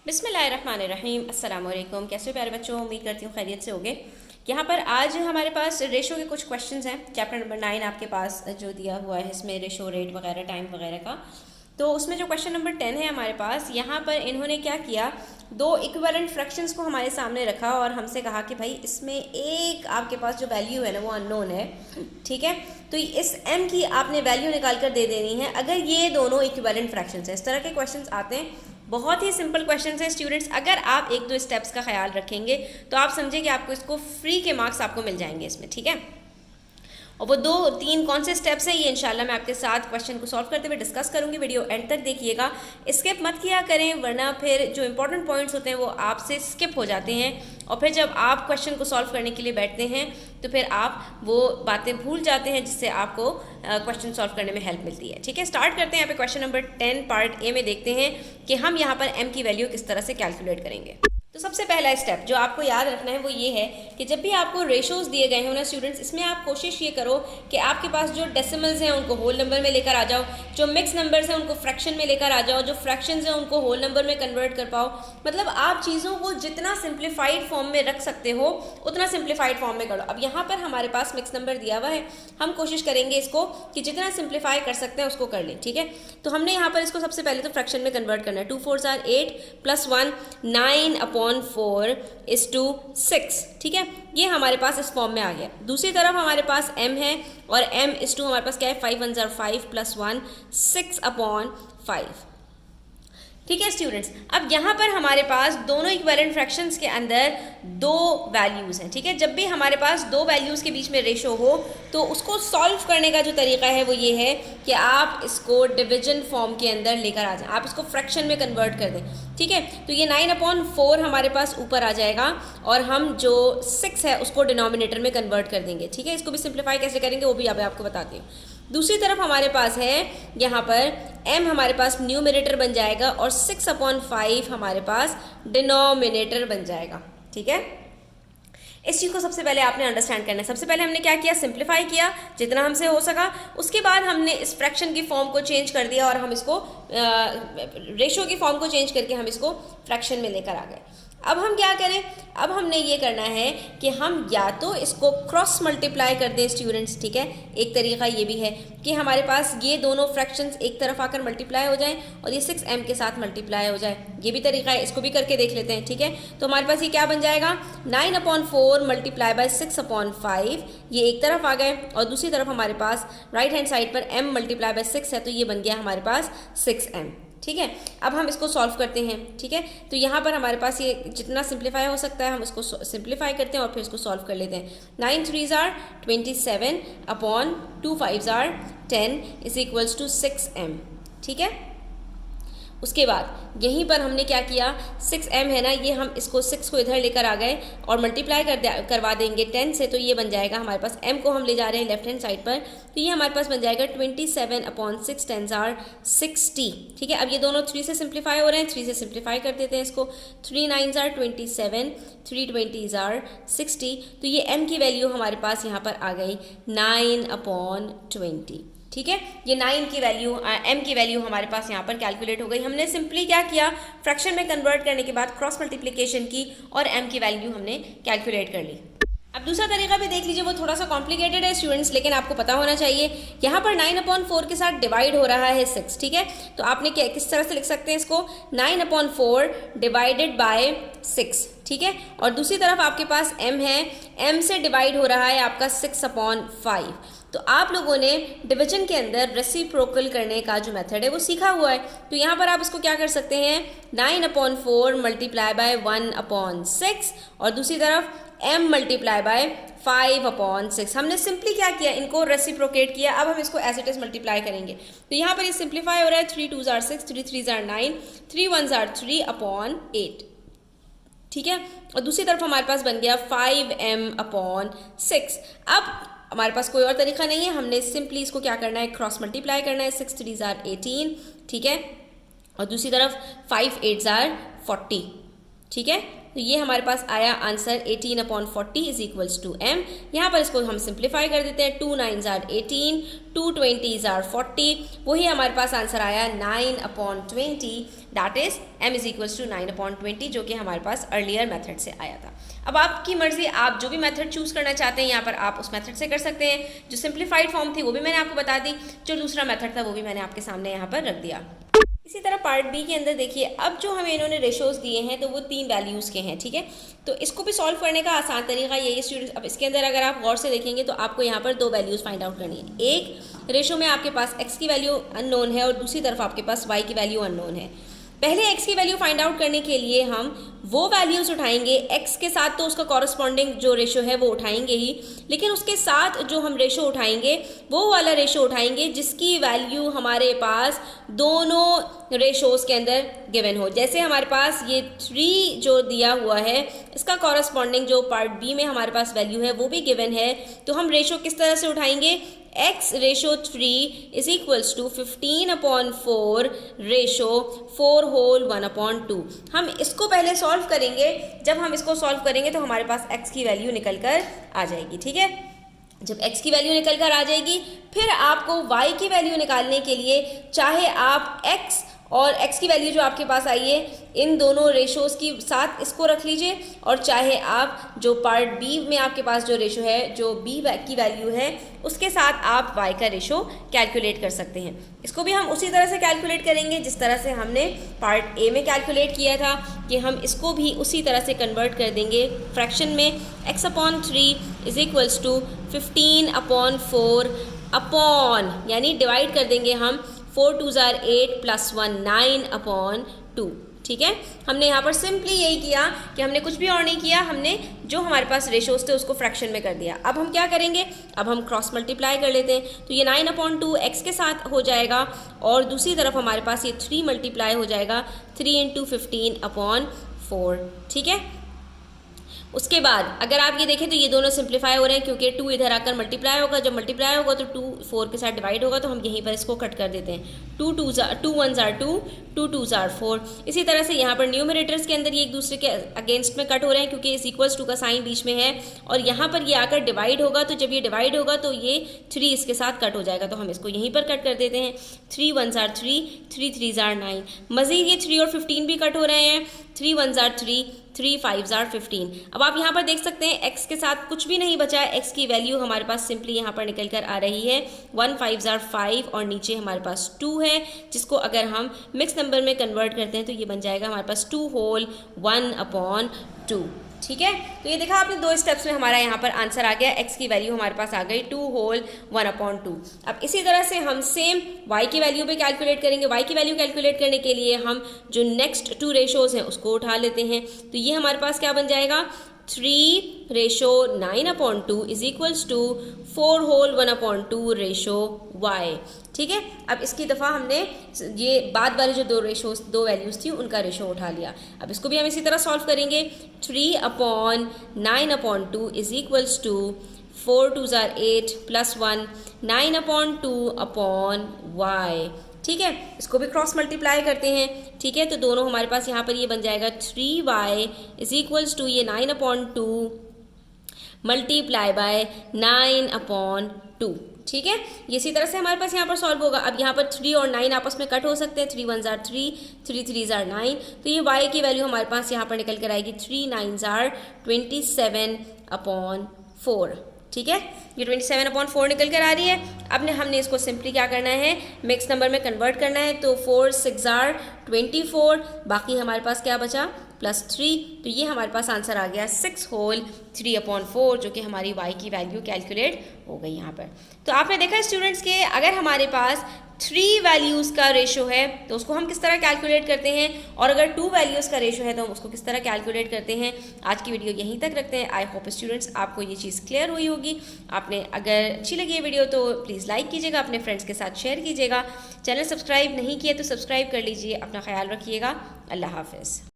बिस्मिल्लाहिर्रहमानिर्रहीम। अस्सलाम वालेकुम। कैसे हो प्यारे बच्चों, उम्मीद करती हूँ खैरियत से होगे। यहाँ पर आज हमारे पास रेशो के कुछ क्वेश्चंस हैं। चैप्टर नंबर 9 आपके पास जो दिया हुआ है इसमें रेशो, रेट वगैरह, टाइम वगैरह का। तो उसमें जो क्वेश्चन नंबर 10 है हमारे पास, यहाँ पर इन्होंने क्या किया, दो इक्विवेलेंट फ्रैक्शंस को हमारे सामने रखा और हमसे कहा कि भाई इसमें एक आपके पास जो वैल्यू है ना वो अननोन है, ठीक है। तो इस m की आपने वैल्यू निकाल कर दे देनी है अगर ये दोनों इक्विवेलेंट फ्रैक्शंस हैं। इस तरह के क्वेश्चंस आते हैं, बहुत ही सिंपल क्वेश्चन है स्टूडेंट्स। अगर आप एक दो स्टेप्स का ख्याल रखेंगे तो आप समझे कि आपको इसको फ्री के मार्क्स आपको मिल जाएंगे इसमें, ठीक है। और वो दो तीन कौन से स्टेप्स हैं ये इंशाल्लाह मैं आपके साथ क्वेश्चन को सॉल्व करते हुए डिस्कस करूंगी। वीडियो एंड तक देखिएगा, स्किप मत किया करें वरना फिर जो इंपॉर्टेंट पॉइंट्स होते हैं वो आपसे स्किप हो जाते हैं और फिर जब आप क्वेश्चन को सॉल्व करने के लिए बैठते हैं तो फिर आप वो बातें भूल जाते हैं जिससे आपको क्वेश्चन सॉल्व करने में हेल्प मिलती है, ठीक है। स्टार्ट करते हैं। यहाँ पे क्वेश्चन नंबर 10 पार्ट ए में देखते हैं कि हम यहाँ पर m की वैल्यू किस तरह से कैलकुलेट करेंगे। तो सबसे पहला स्टेप जो आपको याद रखना है वो ये है कि जब भी आपको रेशोज दिए गए हो ना स्टूडेंट्स, इसमें आप कोशिश ये करो कि आपके पास जो डेसिमल्स हैं उनको होल नंबर में लेकर आ जाओ, जो मिक्स नंबर्स हैं उनको फ्रैक्शन में लेकर आ जाओ, जो फ्रैक्शंस हैं उनको होल नंबर में कन्वर्ट कर पाओ। मतलब आप चीज़ों को जितना सिंप्लीफाइड फॉर्म में रख सकते हो उतना सिंप्लीफाइड फॉर्म में करो। अब यहाँ पर हमारे पास मिक्स नंबर दिया हुआ है, हम कोशिश करेंगे इसको कि जितना सिंप्लीफाई कर सकते हैं उसको कर लें, ठीक है। तो हमने यहाँ पर इसको सबसे पहले तो फ्रैक्शन में कन्वर्ट करना है। 2 4 आर 8 प्लस 1 9/4 इज टू 6, ठीक है। ये हमारे पास इस फॉर्म में आ गया। दूसरी तरफ हमारे पास m है और m इज टू हमारे पास क्या है, 5 1 आर 5 प्लस 1 6/5, ठीक है स्टूडेंट्स। अब यहाँ पर हमारे पास दोनों इक्विवेलेंट फ्रैक्शंस के अंदर दो वैल्यूज़ हैं, ठीक है। जब भी हमारे पास दो वैल्यूज़ के बीच में रेशो हो तो उसको सॉल्व करने का जो तरीका है वो ये है कि आप इसको डिवीजन फॉर्म के अंदर लेकर आ जाएं, आप इसको फ्रैक्शन में कन्वर्ट कर दें, ठीक है। तो ये 9/4 हमारे पास ऊपर आ जाएगा और हम जो 6 है उसको डिनोमिनेटर में कन्वर्ट कर देंगे, ठीक है। इसको भी सिंप्लीफाई कैसे करेंगे वो भी अब आपको बताती हूँ। दूसरी तरफ हमारे पास है यहाँ पर m हमारे पास न्यूमिनेटर बन जाएगा और 6/5 हमारे पास डिनोमिनेटर बन जाएगा, ठीक है। इस चीज़ को सबसे पहले आपने अंडरस्टैंड करना है। सबसे पहले हमने क्या किया, सिंप्लीफाई किया जितना हमसे हो सका। उसके बाद हमने इस फ्रैक्शन की फॉर्म को चेंज कर दिया और हम इसको रेशो की फॉर्म को चेंज करके हम इसको फ्रैक्शन में लेकर आ गए। अब हम क्या करें, अब हमने ये करना है कि हम या तो इसको क्रॉस मल्टीप्लाई कर दें स्टूडेंट्स, ठीक है। एक तरीका ये भी है कि हमारे पास ये दोनों फ्रैक्शंस एक तरफ आकर मल्टीप्लाई हो जाएं और ये 6m के साथ मल्टीप्लाई हो जाए, ये भी तरीका है। इसको भी करके देख लेते हैं, ठीक है। तो हमारे पास ये क्या बन जाएगा, 9/4 मल्टीप्लाई बाय 6/5, ये एक तरफ आ गए और दूसरी तरफ हमारे पास राइट हैंड साइड पर m मल्टीप्लाई बाय 6 है तो ये बन गया हमारे पास 6m, ठीक है। अब हम इसको सॉल्व करते हैं, ठीक है। तो यहाँ पर हमारे पास ये जितना सिंप्लीफाई हो सकता है हम इसको सिंप्लीफाई करते हैं और फिर इसको सॉल्व कर लेते हैं। 9 3s are 27/2 5s are 10 is equals to 6m, ठीक है। उसके बाद यहीं पर हमने क्या किया, 6m है ना, ये हम इसको 6 को इधर लेकर आ गए और मल्टीप्लाई करवा देंगे 10 से, तो ये बन जाएगा हमारे पास, m को हम ले जा रहे हैं लेफ्ट हैंड साइड पर, तो ये हमारे पास बन जाएगा 27/6 10s आर 60, ठीक है। अब ये दोनों 3 से सिंप्लीफाई हो रहे हैं, 3 से सिंप्लीफाई कर देते हैं इसको। 3 9s आर 27, 3 20s आर 60, तो ये m की वैल्यू हमारे पास यहाँ पर आ गई 9/20, ठीक है। ये 9 की वैल्यू m की वैल्यू हमारे पास यहाँ पर कैलकुलेट हो गई। हमने सिंपली क्या किया, फ्रैक्शन में कन्वर्ट करने के बाद क्रॉस मल्टीप्लिकेशन की और m की वैल्यू हमने कैलकुलेट कर ली। अब दूसरा तरीका भी देख लीजिए, वो थोड़ा सा कॉम्प्लिकेटेड है स्टूडेंट्स लेकिन आपको पता होना चाहिए। यहाँ पर 9/4 के साथ डिवाइड हो रहा है 6, ठीक है। तो आपने क्या किस तरह से लिख सकते हैं इसको, 9/4 डिवाइडेड बाय 6, ठीक है। और दूसरी तरफ आपके पास m है, m से डिवाइड हो रहा है आपका 6/5। तो आप लोगों ने डिवीजन के अंदर रेसिप्रोकल करने का जो मेथड है वो सीखा हुआ है। तो यहाँ पर आप इसको क्या कर सकते हैं, 9/4 मल्टीप्लाई बाय 1/6 और दूसरी तरफ m मल्टीप्लाई बाय 5/6। हमने सिंपली क्या किया, इनको रेसिप्रोकेट किया। अब हम इसको एज इट इज मल्टीप्लाई करेंगे। तो यहाँ पर ये सिंप्लीफाई हो रहा है, 3 2s are 6, 3 3s are 9, 3 1s are 3/8, ठीक है। और दूसरी तरफ हमारे पास बन गया 5m/6। अब हमारे पास कोई और तरीका नहीं है, हमने सिंपली इसको क्या करना है, क्रॉस मल्टीप्लाई करना है। 6 3s आर 18, ठीक है। और दूसरी तरफ 5 8s आर 40, ठीक है। तो ये हमारे पास आया answer 18/40 is equals to m। यहाँ पर इसको हम सिंप्लीफाई कर देते हैं, 2 9s are 18, 2 20s are 40, वही हमारे पास आंसर आया 9/20, that is m is equals to 9/20, जो कि हमारे पास अर्लियर मेथड से आया था। अब आपकी मर्जी, आप जो भी मेथड चूज करना चाहते हैं यहाँ पर आप उस मेथड से कर सकते हैं। जो सिंप्लीफाइड फॉर्म थी वो भी मैंने आपको बता दी, जो दूसरा मेथड था वो भी मैंने आपके सामने यहाँ पर रख दिया। इसी तरह पार्ट बी के अंदर देखिए, अब जो हमें इन्होंने रेशोज दिए हैं तो वो 3 वैल्यूज़ के हैं, ठीक है। तो इसको भी सॉल्व करने का आसान तरीका यही स्टूडेंट्स, अब इसके अंदर अगर आप गौर से देखेंगे तो आपको यहाँ पर 2 वैल्यूज़ फाइंड आउट करनी है। एक रेशो में आपके पास x की वैल्यू अननोन है और दूसरी तरफ आपके पास y की वैल्यू अननोन है। पहले x की वैल्यू फाइंड आउट करने के लिए हम वो वैल्यूज़ उठाएंगे, x के साथ तो उसका कॉरस्पॉन्डिंग जो रेशो है वो उठाएंगे ही, लेकिन उसके साथ जो हम रेशो उठाएंगे वो वाला रेशो उठाएंगे जिसकी वैल्यू हमारे पास दोनों रेशोज़ के अंदर गिवन हो। जैसे हमारे पास ये 3 जो दिया हुआ है इसका कॉरस्पॉन्डिंग जो पार्ट बी में हमारे पास वैल्यू है वो भी गिवन है, तो हम रेशो किस तरह से उठाएंगे, x ratio 3 is equals to 15/4 ratio 4 whole 1/2। हम इसको पहले सॉल्व करेंगे, जब हम इसको सॉल्व करेंगे तो हमारे पास x की वैल्यू निकल कर आ जाएगी, ठीक है। जब x की वैल्यू निकल कर आ जाएगी फिर आपको y की वैल्यू निकालने के लिए चाहे आप x और x की वैल्यू जो आपके पास आई है इन दोनों रेशोज़ की साथ इसको रख लीजिए, और चाहे आप जो पार्ट बी में आपके पास जो रेशो है जो b की वैल्यू है उसके साथ आप y का रेशो कैलकुलेट कर सकते हैं। इसको भी हम उसी तरह से कैलकुलेट करेंगे जिस तरह से हमने पार्ट ए में कैलकुलेट किया था, कि हम इसको भी उसी तरह से कन्वर्ट कर देंगे फ्रैक्शन में। x/3 is equals to 15/4 upon, यानी डिवाइड कर देंगे हम 4 2s are 8 + 1 9/2, ठीक है। हमने यहाँ पर सिंपली यही किया कि हमने कुछ भी और नहीं किया, हमने जो हमारे पास रेशोज थे उसको फ्रैक्शन में कर दिया। अब हम क्या करेंगे, अब हम क्रॉस मल्टीप्लाई कर लेते हैं, तो ये 9/2 x के साथ हो जाएगा और दूसरी तरफ हमारे पास ये 3 मल्टीप्लाई हो जाएगा 3 × 15/4, ठीक है। उसके बाद अगर आप ये देखें तो ये दोनों सिंप्लीफाई हो रहे हैं क्योंकि 2 इधर आकर मल्टीप्लाई होगा, जब मल्टीप्लाई होगा तो 2 4 के साथ डिवाइड होगा, तो हम यहीं पर इसको कट कर देते हैं। 2 1s are 2, 2 2s are 4। इसी तरह से यहाँ पर न्यूमरेटर्स के अंदर ये एक दूसरे के अगेंस्ट में कट हो रहे हैं क्योंकि इस इक्वल्स टू का साइन बीच में है, और यहाँ पर ये आकर डिवाइड होगा, तो जब ये डिवाइड होगा तो ये 3 इसके साथ कट हो जाएगा, तो हम इसको यहीं पर कट कर देते हैं। 3 1s are 3, 3 3s are 9। मज़ीद ये 3 और 15 भी कट हो रहे हैं, 3 1s are 3, 3 5s are 15। अब आप यहाँ पर देख सकते हैं x के साथ कुछ भी नहीं बचा है, x की वैल्यू हमारे पास सिंपली यहाँ पर निकल कर आ रही है 1 5s are 5 और नीचे हमारे पास 2 है, जिसको अगर हम मिक्स नंबर में कन्वर्ट करते हैं तो ये बन जाएगा हमारे पास 2 होल 1/2, ठीक है। तो ये देखा आपने 2 स्टेप्स में हमारा यहाँ पर आंसर आ गया, x की वैल्यू हमारे पास आ गई 2 होल 1/2। अब इसी तरह से हम सेम y की वैल्यू पे कैलकुलेट करेंगे। y की वैल्यू कैलकुलेट करने के लिए हम जो नेक्स्ट 2 रेशोज़ हैं उसको उठा लेते हैं, तो ये हमारे पास क्या बन जाएगा 3 ratio 9/2 is equals to 4 whole 1/2 ratio y, ठीक है। अब इसकी दफ़ा हमने ये बाद वाले जो 2 वैल्यूज़ थी उनका रेशो उठा लिया। अब इसको भी हम इसी तरह सॉल्व करेंगे। 3/9/2 is equals to 4 2s are 8 + 1 9/2/y, ठीक है। इसको भी क्रॉस मल्टीप्लाई करते हैं, ठीक है। तो दोनों हमारे पास यहाँ पर ये बन जाएगा 3y इज इक्वल्स टू ये 9/2 मल्टीप्लाई बाय 9/2, ठीक है। इसी तरह से हमारे पास यहाँ पर सॉल्व होगा। अब यहाँ पर 3 और 9 आपस में कट हो सकते हैं, 3 1s are 3, 3 3s are 9, तो ये y की वैल्यू हमारे पास यहाँ पर निकल कर आएगी 3 9s are 27/4, ठीक है। ये 27/4 निकल कर आ रही है। अब हमने इसको सिंपली क्या करना है, मिक्स नंबर में कन्वर्ट करना है, तो 4 6 are 24, बाकी हमारे पास क्या बचा +3, तो ये हमारे पास आंसर आ गया 6 होल 3/4, जो कि हमारी y की वैल्यू कैलकुलेट हो गई यहाँ पर। तो आपने देखा स्टूडेंट्स के अगर हमारे पास 3 वैल्यूज़ का रेशो है तो उसको हम किस तरह कैलकुलेट करते हैं, और अगर 2 वैल्यूज़ का रेशो है तो हम उसको किस तरह कैलकुलेट करते हैं। आज की वीडियो यहीं तक रखते हैं। आई होप स्टूडेंट्स आपको ये चीज़ क्लियर हुई होगी। आपने अगर अच्छी लगी ये वीडियो तो प्लीज़ लाइक कीजिएगा, अपने फ्रेंड्स के साथ शेयर कीजिएगा। चैनल सब्सक्राइब नहीं किया तो सब्सक्राइब कर लीजिए। अपना ख्याल रखिएगा। अल्लाह हाफ़िज़।